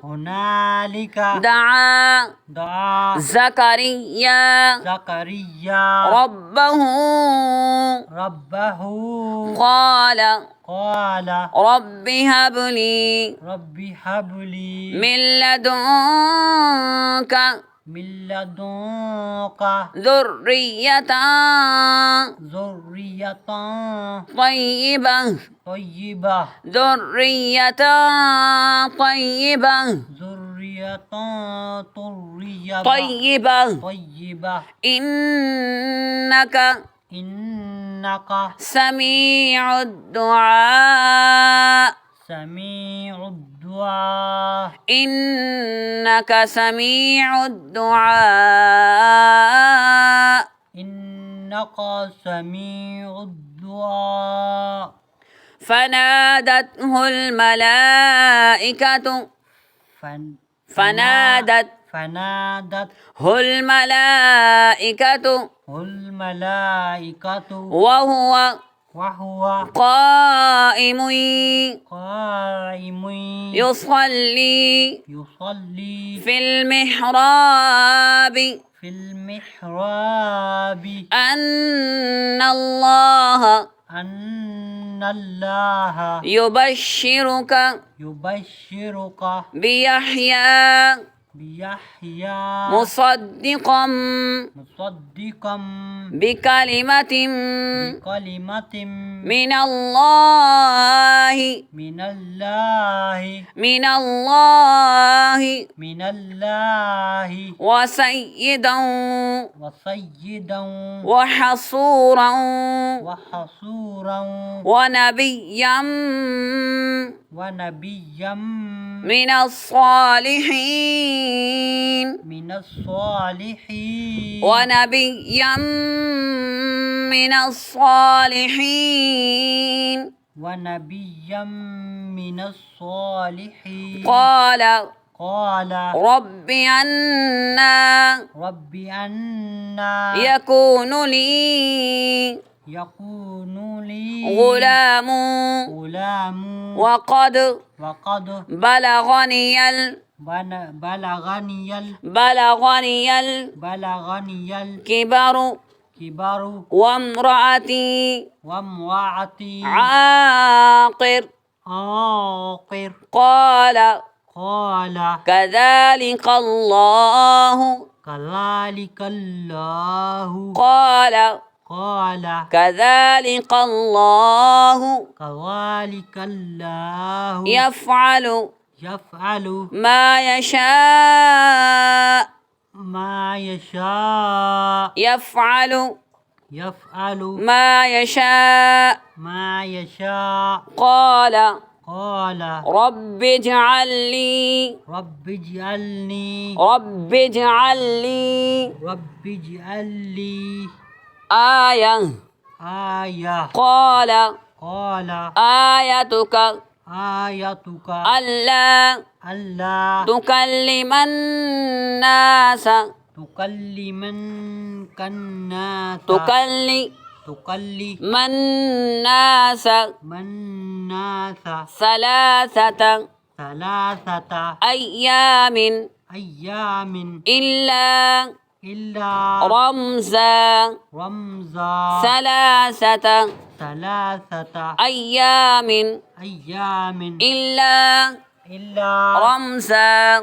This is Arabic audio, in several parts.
هنالك دعا زكريا ربه قال رب هب لي من لدنك ذرية طيبة ذرية طيبة إنك سميع الدعاء إنك سميع الدعاء فنادته الملائكة وهو قائم يصلي في المحراب أن الله يبشرك بيحيى مصدقا بكلمة من الله وسيدا وحصورا ونبيا من الصالحين قال رب أنى يكون لي غلام وقد بلغني الكبر وامرأتي عاقر قال كذلك الله يفعل ما يشاء قال رب اجعل لي آية قال آيتك ألا تكلم الناس ثلاثة أيام إلا رمزا ثلاثة أيام إلا رمزا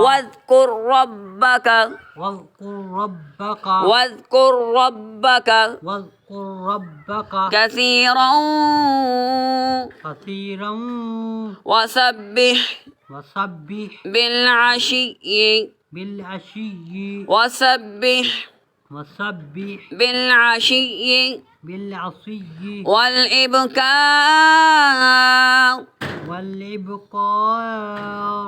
واذكر ربك كثيرا وسبح بالعشي والإبكار